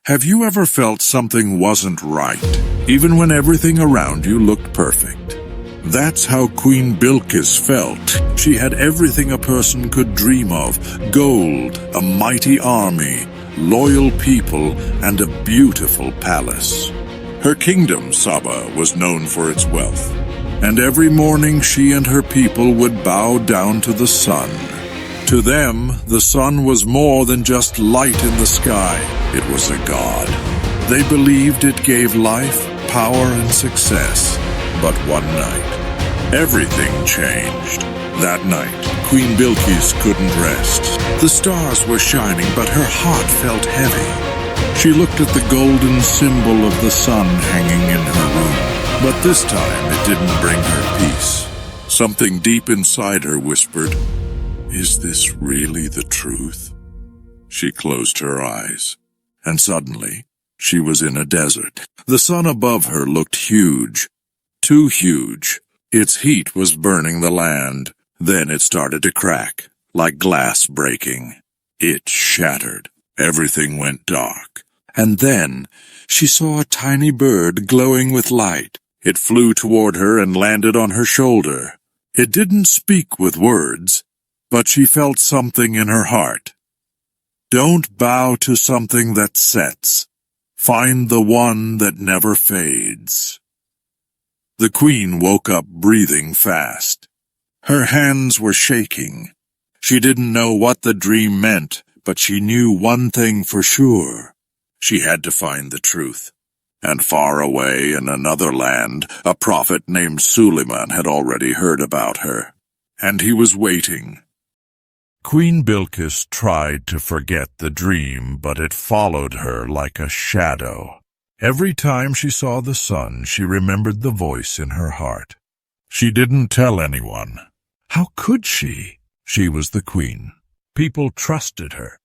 Have you ever felt something wasn't right, even when everything around you looked perfect? That's how Queen Bilqis felt. She had everything a person could dream of: gold, a mighty army, loyal people, and a beautiful palace. Her kingdom, Saba, was known for its wealth, and every morning she and her people would bow down to the sun. To them, the sun was more than just light in the sky. It was a god. They believed it gave life, power, and success. But one night, everything changed. That night, Queen Bilqis couldn't rest. The stars were shining, but her heart felt heavy. She looked at the golden symbol of the sun hanging in her room. But this time, it didn't bring her peace. Something deep inside her whispered, "Is this really the truth?" She closed her eyes, and suddenly, she was in a desert. The sun above her looked huge, too huge. Its heat was burning the land. Then it started to crack, like glass breaking. It shattered. Everything went dark. And then, she saw a tiny bird glowing with light. It flew toward her and landed on her shoulder. It didn't speak with words, but she felt something in her heart. Don't bow to something that sets. Find the one that never fades. The queen woke up breathing fast. Her hands were shaking. She didn't know what the dream meant, but she knew one thing for sure. She had to find the truth. And far away in another land, a prophet named Sulayman had already heard about her. And he was waiting. Queen Bilqis tried to forget the dream, but it followed her like a shadow. Every time she saw the sun, she remembered the voice in her heart. She didn't tell anyone. How could she? She was the queen. People trusted her.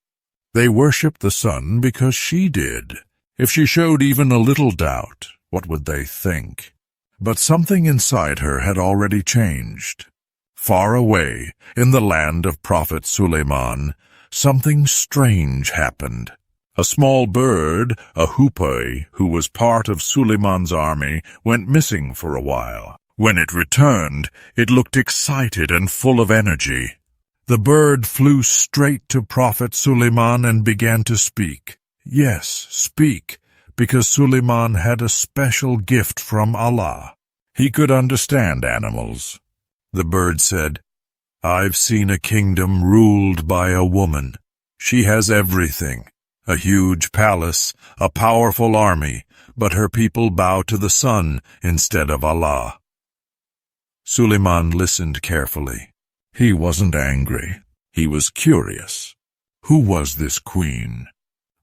They worshipped the sun because she did. If she showed even a little doubt, what would they think? But something inside her had already changed. Far away, in the land of Prophet Sulayman, something strange happened. A small bird, a hoopoe, who was part of Sulayman's army, went missing for a while. When it returned, it looked excited and full of energy. The bird flew straight to Prophet Sulayman and began to speak. Yes, speak, because Sulayman had a special gift from Allah. He could understand animals. The bird said, "I've seen a kingdom ruled by a woman. She has everything, a huge palace, a powerful army, but her people bow to the sun instead of Allah." Sulayman listened carefully. He wasn't angry. He was curious. Who was this queen?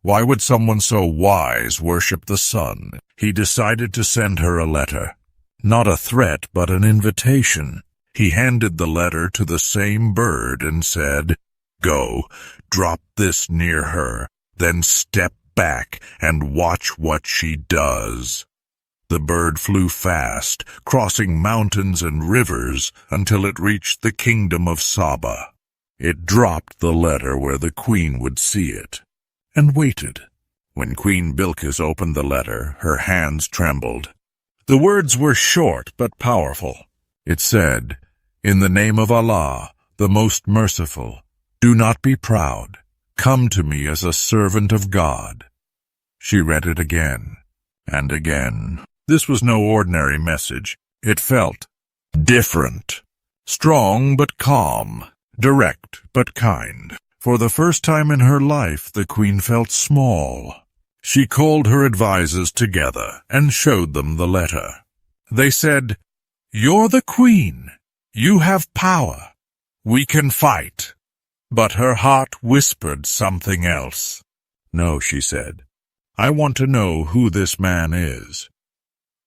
Why would someone so wise worship the sun? He decided to send her a letter. Not a threat, but an invitation. He handed the letter to the same bird and said, "Go, drop this near her, then step back and watch what she does." The bird flew fast, crossing mountains and rivers until it reached the kingdom of Saba. It dropped the letter where the queen would see it, and waited. When Queen Bilqis opened the letter, her hands trembled. The words were short but powerful. It said, "In the name of Allah, the most merciful, do not be proud. Come to me as a servant of God." She read it again and again. This was no ordinary message. It felt different. Strong but calm. Direct but kind. For the first time in her life, the queen felt small. She called her advisors together and showed them the letter. They said, "You're the queen. You have power. We can fight." But her heart whispered something else. "No," she said. "I want to know who this man is."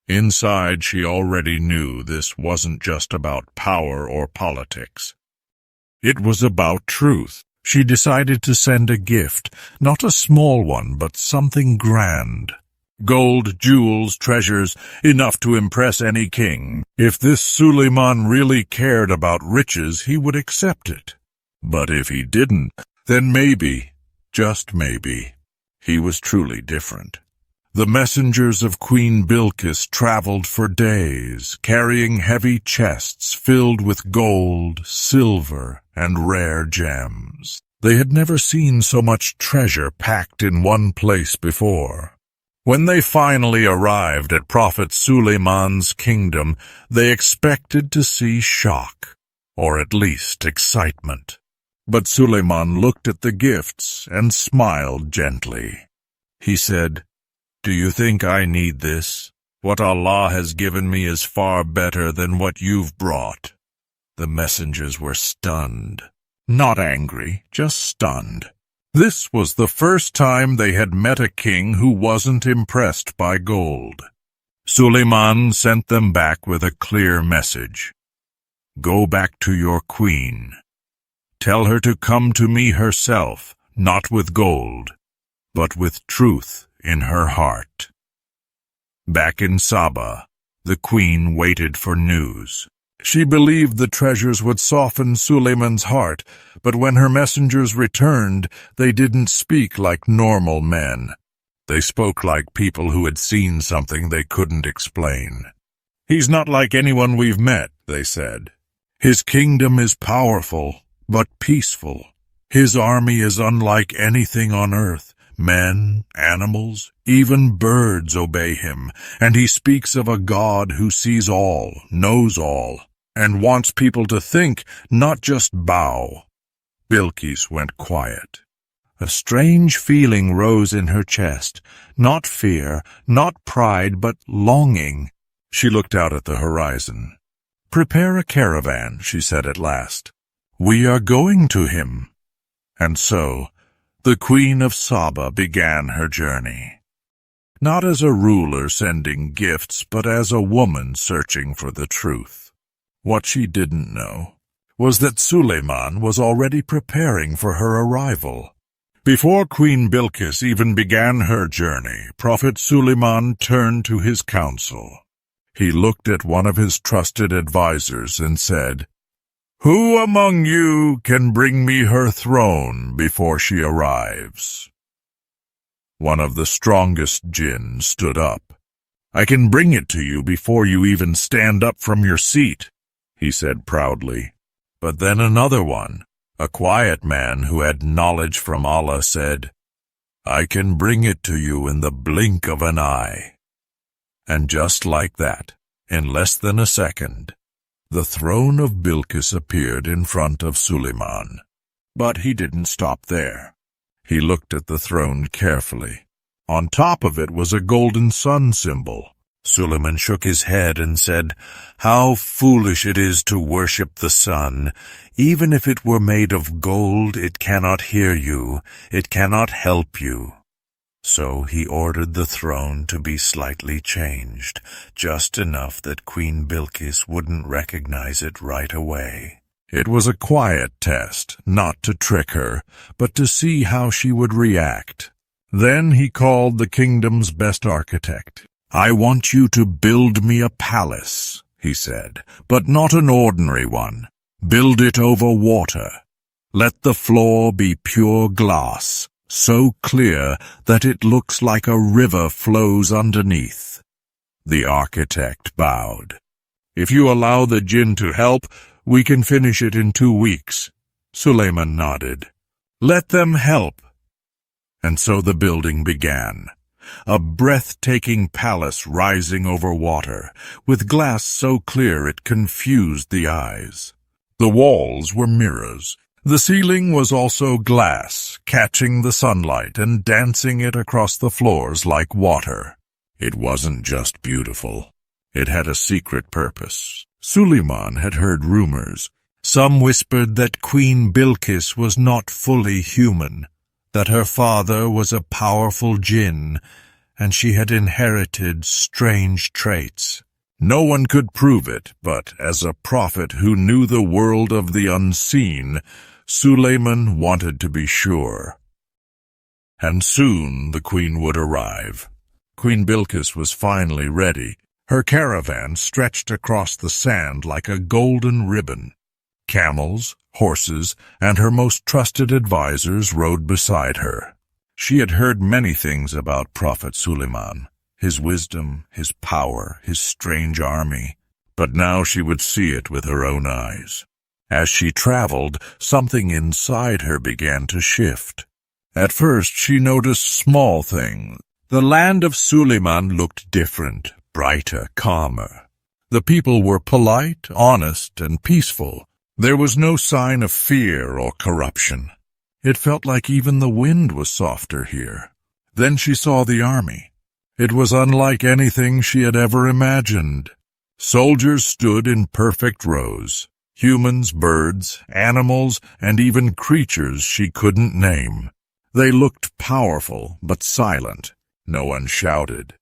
Inside, she already knew this wasn't just about power or politics. It was about truth. She decided to send a gift, not a small one, but something grand. Gold, jewels, treasures, enough to impress any king. If this Sulayman really cared about riches, he would accept it. But if he didn't, then maybe, just maybe, He was truly different. The messengers of Queen Bilqis traveled for days, carrying heavy chests filled with gold, silver, and rare gems. They had never seen so much treasure packed in one place before. When they finally arrived at Prophet Sulayman's kingdom, they expected to see shock, or at least excitement. But Sulayman looked at the gifts and smiled gently. He said, "Do you think I need this? What Allah has given me is far better than what you've brought." The messengers were stunned. Not angry, just stunned. This was the first time they had met a king who wasn't impressed by gold. Sulayman sent them back with a clear message. "Go back to your queen. Tell her to come to me herself, not with gold, but with truth in her heart." Back in Saba, the queen waited for news. She believed the treasures would soften Sulayman's heart, but when her messengers returned, they didn't speak like normal men. They spoke like people who had seen something they couldn't explain. "He's not like anyone we've met," they said. "His kingdom is powerful, but peaceful. His army is unlike anything on earth. Men, animals, even birds obey him, and he speaks of a God who sees all, knows all, and wants people to think, not just bow." Bilqis went quiet. A strange feeling rose in her chest, not fear, not pride, but longing. She looked out at the horizon. "Prepare a caravan," she said at last. "We are going to him." And so, the Queen of Sheba began her journey. Not as a ruler sending gifts, but as a woman searching for the truth. What she didn't know was that Sulayman was already preparing for her arrival. Before Queen Bilqis even began her journey, Prophet Sulayman turned to his council. He looked at one of his trusted advisors and said, "Who among you can bring me her throne before she arrives?" One of the strongest jinn stood up. "I can bring it to you before you even stand up from your seat," he said proudly. But then another one, a quiet man who had knowledge from Allah, said, "I can bring it to you in the blink of an eye." And just like that, in less than a second, the throne of Bilqis appeared in front of Sulayman. But he didn't stop there. He looked at the throne carefully. On top of it was a golden sun symbol. Sulayman shook his head and said, "How foolish it is to worship the sun. Even if it were made of gold, it cannot hear you. It cannot help you." So he ordered the throne to be slightly changed, just enough that Queen Bilqis wouldn't recognize it right away. It was a quiet test, not to trick her, but to see how she would react. Then he called the kingdom's best architect. "I want you to build me a palace," he said, "but not an ordinary one. Build it over water. Let the floor be pure glass, so clear that it looks like a river flows underneath." The architect bowed. "If you allow the jinn to help, we can finish it in 2 weeks." Sulayman nodded. "Let them help." And so the building began. A breathtaking palace rising over water, with glass so clear it confused the eyes. The walls were mirrors. The ceiling was also glass, catching the sunlight and dancing it across the floors like water. It wasn't just beautiful. It had a secret purpose. Sulayman had heard rumors. Some whispered that Queen Bilqis was not fully human, that her father was a powerful jinn, and she had inherited strange traits. No one could prove it, but as a prophet who knew the world of the unseen, Sulayman wanted to be sure. And soon the queen would arrive. Queen Bilqis was finally ready. Her caravan stretched across the sand like a golden ribbon. Camels, horses, and her most trusted advisors rode beside her. She had heard many things about Prophet Sulayman, his wisdom, his power, his strange army, but now she would see it with her own eyes. As she traveled, something inside her began to shift. At first, she noticed small things. The land of Sulayman looked different, brighter, calmer. The people were polite, honest, and peaceful. There was no sign of fear or corruption. It felt like even the wind was softer here. Then she saw the army. It was unlike anything she had ever imagined. Soldiers stood in perfect rows. Humans, birds, animals, and even creatures she couldn't name. They looked powerful, but silent. No one shouted.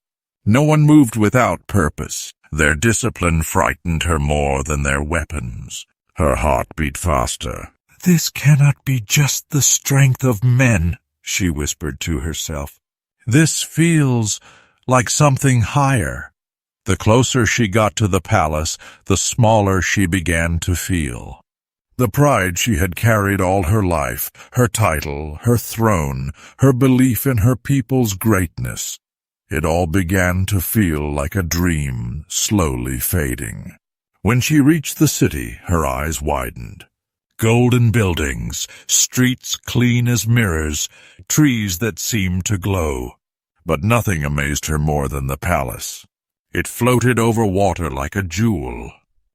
No one moved without purpose. Their discipline frightened her more than their weapons. Her heart beat faster. "This cannot be just the strength of men," she whispered to herself. "This feels like something higher." The closer she got to the palace, the smaller she began to feel. The pride she had carried all her life, her title, her throne, her belief in her people's greatness, it all began to feel like a dream, slowly fading. When she reached the city, her eyes widened. Golden buildings, streets clean as mirrors, trees that seemed to glow. But nothing amazed her more than the palace. It floated over water like a jewel,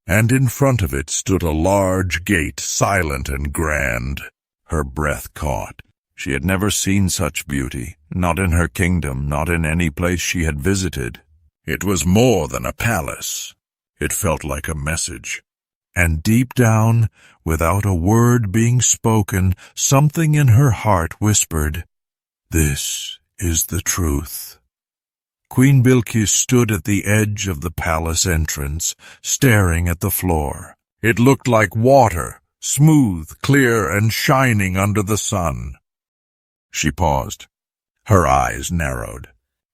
and in front of it stood a large gate, silent and grand. Her breath caught. She had never seen such beauty, not in her kingdom, not in any place she had visited. It was more than a palace. It felt like a message. And deep down, without a word being spoken, something in her heart whispered, "This is the truth." Queen Bilqis stood at the edge of the palace entrance, staring at the floor. It looked like water, smooth, clear, and shining under the sun. She paused. Her eyes narrowed.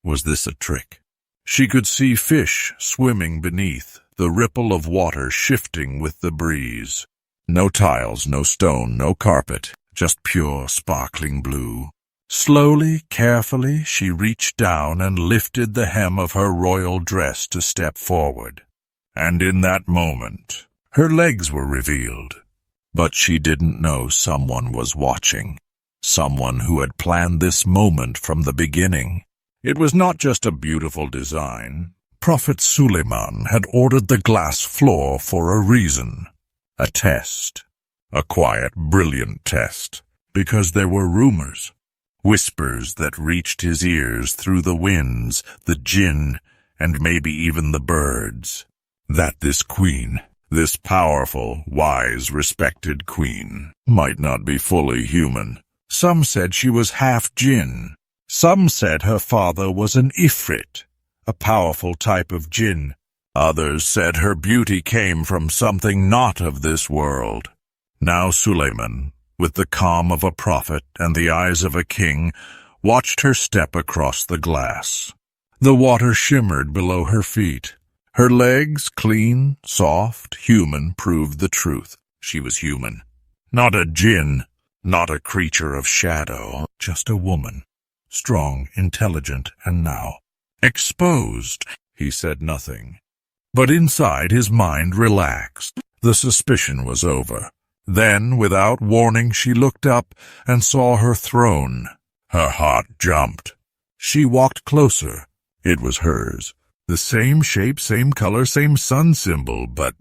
Was this a trick? She could see fish swimming beneath, the ripple of water shifting with the breeze. No tiles, no stone, no carpet, just pure, sparkling blue. Slowly, carefully, she reached down and lifted the hem of her royal dress to step forward. And in that moment, her legs were revealed. But she didn't know someone was watching. Someone who had planned this moment from the beginning. It was not just a beautiful design. Prophet Sulayman had ordered the glass floor for a reason. A test. A quiet, brilliant test. Because there were rumors. Whispers that reached his ears through the winds, the jinn, and maybe even the birds. That this queen, this powerful, wise, respected queen, might not be fully human. Some said she was half jinn. Some said her father was an ifrit, a powerful type of jinn. Others said her beauty came from something not of this world. Now Sulaiman, with the calm of a prophet and the eyes of a king, watched her step across the glass. The water shimmered below her feet. Her legs, clean, soft, human, proved the truth. She was human. Not a jinn, not a creature of shadow, just a woman. Strong, intelligent, and now exposed. He said nothing. But inside his mind relaxed. The suspicion was over. Then, without warning, she looked up and saw her throne. Her heart jumped. She walked closer. It was hers. The same shape, same color, same sun symbol, but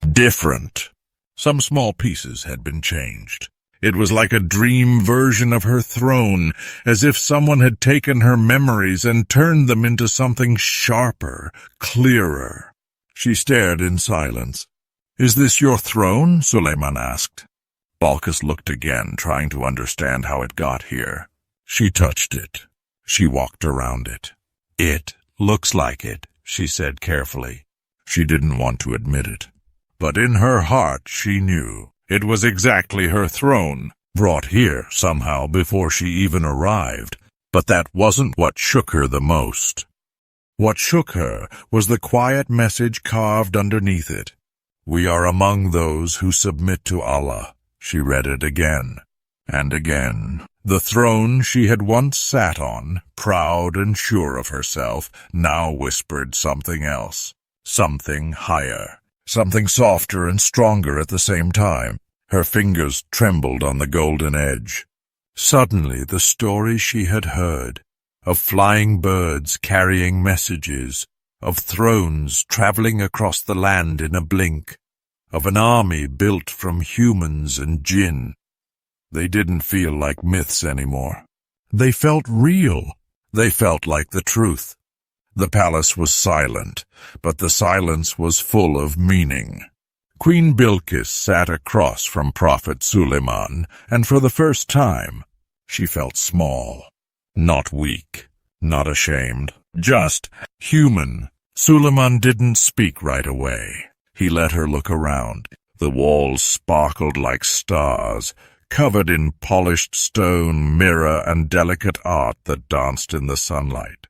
different. Some small pieces had been changed. It was like a dream version of her throne, as if someone had taken her memories and turned them into something sharper, clearer. She stared in silence. "Is this your throne?" Sulayman asked. Balqis looked again, trying to understand how it got here. She touched it. She walked around it. "It looks like it," she said carefully. She didn't want to admit it. But in her heart she knew. It was exactly her throne, brought here somehow before she even arrived. But that wasn't what shook her the most. What shook her was the quiet message carved underneath it. "We are among those who submit to Allah." She read it again. And again. The throne she had once sat on, proud and sure of herself, now whispered something else, something higher, something softer and stronger at the same time. Her fingers trembled on the golden edge. Suddenly the story she had heard, of flying birds carrying messages, of thrones traveling across the land in a blink, of an army built from humans and jinn. They didn't feel like myths anymore. They felt real. They felt like the truth. The palace was silent, but the silence was full of meaning. Queen Bilqis sat across from Prophet Sulayman, and for the first time, she felt small. Not weak, not ashamed, just human. Sulaiman didn't speak right away. He let her look around. The walls sparkled like stars, covered in polished stone, mirror, and delicate art that danced in the sunlight.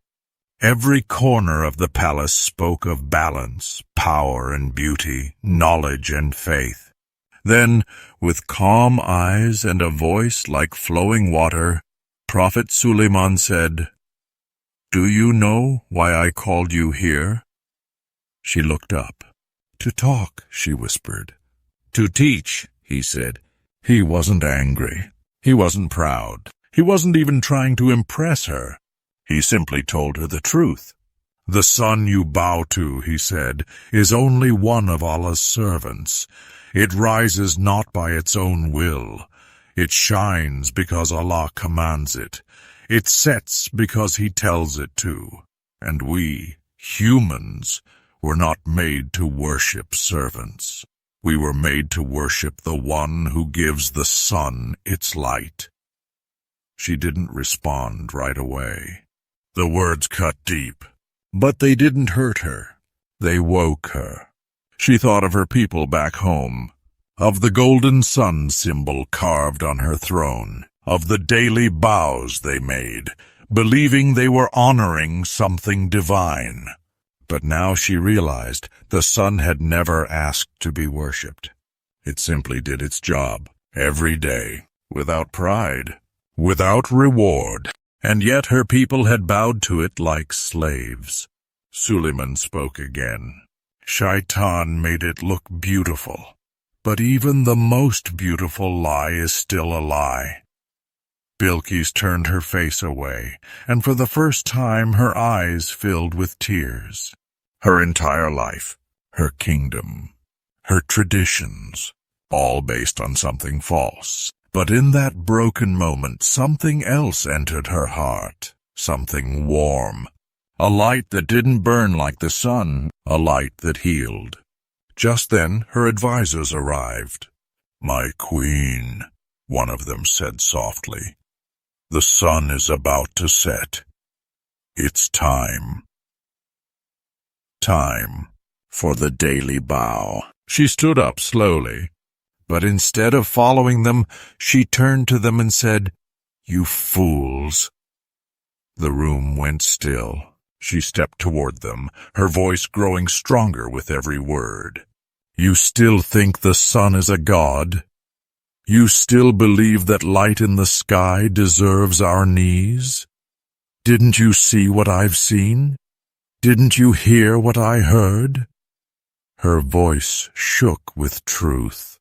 Every corner of the palace spoke of balance, power and beauty, knowledge and faith. Then, with calm eyes and a voice like flowing water, Prophet Sulayman said, "Do you know why I called you here?" She looked up. "To talk," she whispered. "To teach," he said. He wasn't angry. He wasn't proud. He wasn't even trying to impress her. He simply told her the truth. "The sun you bow to," he said, "is only one of Allah's servants. It rises not by its own will. It shines because Allah commands it. It sets because He tells it to. And we, humans, were not made to worship servants. We were made to worship the one who gives the sun its light." She didn't respond right away. The words cut deep, but they didn't hurt her. They woke her. She thought of her people back home, of the golden sun symbol carved on her throne, of the daily bows they made, believing they were honoring something divine. But now she realized the sun had never asked to be worshipped. It simply did its job, every day, without pride, without reward, and yet her people had bowed to it like slaves. Sulayman spoke again. Shaitan made it look beautiful, but even the most beautiful lie is still a lie. Bilqis turned her face away, and for the first time her eyes filled with tears. Her entire life, her kingdom, her traditions, all based on something false. But in that broken moment, something else entered her heart, something warm, a light that didn't burn like the sun, a light that healed. Just then, her advisors arrived. "My queen," one of them said softly, "the sun is about to set. It's time. Time for the daily bow." She stood up slowly, but instead of following them, she turned to them and said, "You fools." The room went still. She stepped toward them, her voice growing stronger with every word. "You still think the sun is a god? You still believe that light in the sky deserves our knees? Didn't you see what I've seen? Didn't you hear what I heard?" Her voice shook with truth.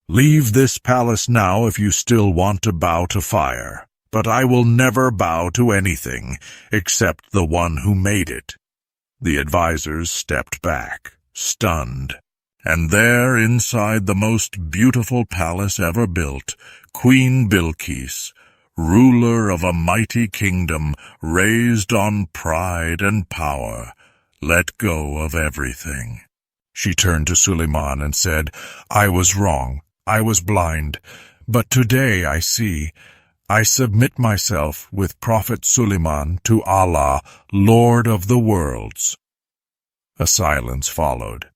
"Leave this palace now if you still want to bow to fire, but I will never bow to anything except the one who made it." The advisors stepped back, stunned. And there, inside the most beautiful palace ever built, Queen Bilqis, ruler of a mighty kingdom raised on pride and power, let go of everything. She turned to Sulayman and said, "I was wrong, I was blind, but today I see. I submit myself with Prophet Sulayman to Allah, Lord of the worlds." A silence followed.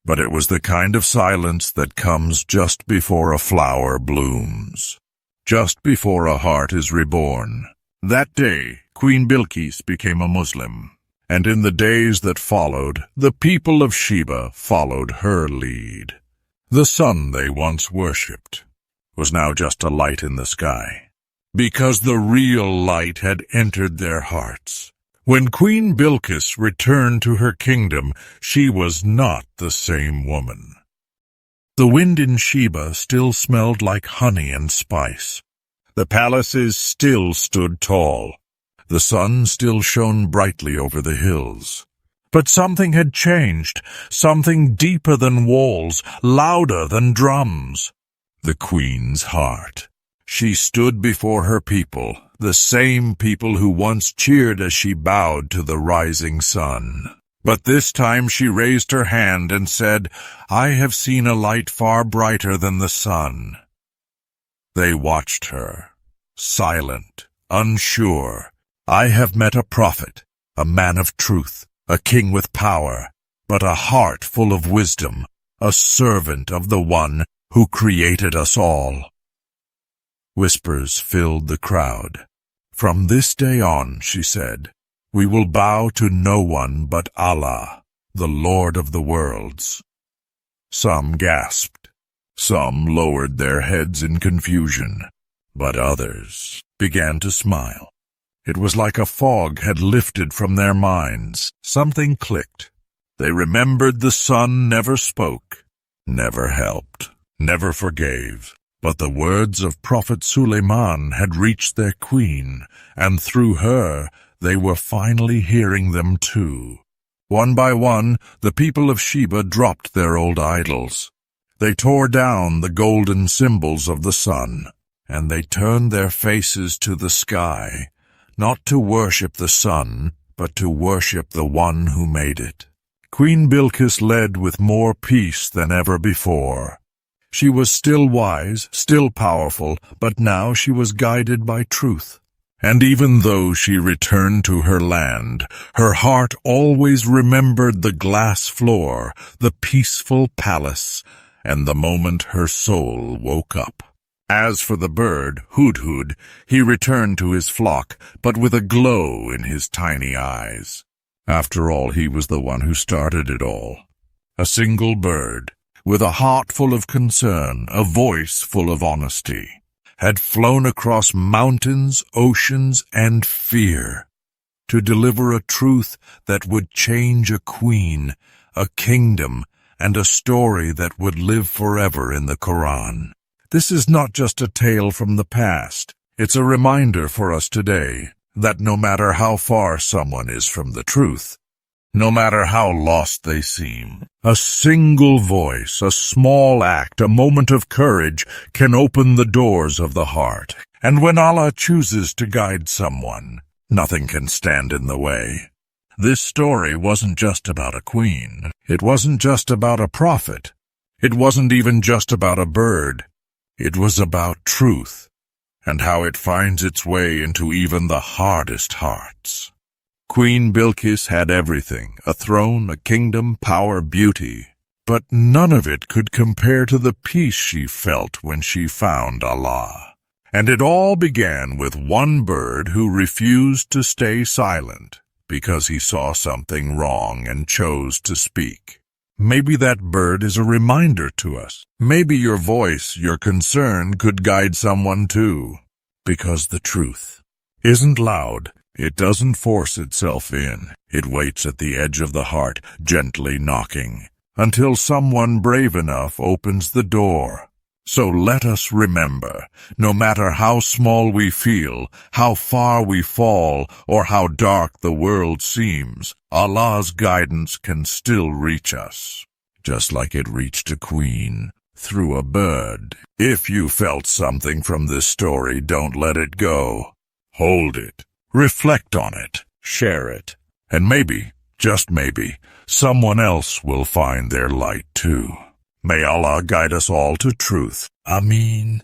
But it was the kind of silence that comes just before a flower blooms, just before a heart is reborn. That day, Queen Bilqis became a Muslim, and in the days that followed, the people of Sheba followed her lead. The sun they once worshipped was now just a light in the sky. Because the real light had entered their hearts. When Queen Bilqis returned to her kingdom, she was not the same woman. The wind in Sheba still smelled like honey and spice. The palaces still stood tall. The sun still shone brightly over the hills. But something had changed, something deeper than walls, louder than drums. The queen's heart. She stood before her people, the same people who once cheered as she bowed to the rising sun. But this time she raised her hand and said, "I have seen a light far brighter than the sun." They watched her, silent, unsure. "I have met a prophet, a man of truth, a king with power, but a heart full of wisdom, a servant of the one who created us all." Whispers filled the crowd. "From this day on," she said, "we will bow to no one but Allah, the Lord of the worlds." Some gasped. Some lowered their heads in confusion, but others began to smile. It was like a fog had lifted from their minds. Something clicked. They remembered the sun never spoke, never helped, never forgave. But the words of Prophet Sulayman had reached their queen, and through her they were finally hearing them too. One by one, the people of Sheba dropped their old idols. They tore down the golden symbols of the sun, and they turned their faces to the sky, not to worship the sun, but to worship the one who made it. Queen Bilqis led with more peace than ever before. She was still wise, still powerful, but now she was guided by truth. And even though she returned to her land, her heart always remembered the glass floor, the peaceful palace, and the moment her soul woke up. As for the bird, Hudhud, he returned to his flock, but with a glow in his tiny eyes. After all, he was the one who started it all. A single bird, with a heart full of concern, a voice full of honesty, had flown across mountains, oceans, and fear to deliver a truth that would change a queen, a kingdom, and a story that would live forever in the Quran. This is not just a tale from the past. It's a reminder for us today that no matter how far someone is from the truth, no matter how lost they seem, a single voice, a small act, a moment of courage can open the doors of the heart. And when Allah chooses to guide someone, nothing can stand in the way. This story wasn't just about a queen. It wasn't just about a prophet. It wasn't even just about a bird. It was about truth, and how it finds its way into even the hardest hearts. Queen Bilqis had everything, a throne, a kingdom, power, beauty. But none of it could compare to the peace she felt when she found Allah. And it all began with one bird who refused to stay silent because he saw something wrong and chose to speak. Maybe that bird is a reminder to us. Maybe your voice, your concern could guide someone too. Because the truth isn't loud. It doesn't force itself in. It waits at the edge of the heart, gently knocking, until someone brave enough opens the door. So let us remember, no matter how small we feel, how far we fall, or how dark the world seems, Allah's guidance can still reach us, just like it reached a queen through a bird. If you felt something from this story, don't let it go. Hold it. Reflect on it, share it, and maybe, just maybe, someone else will find their light too. May Allah guide us all to truth. Ameen.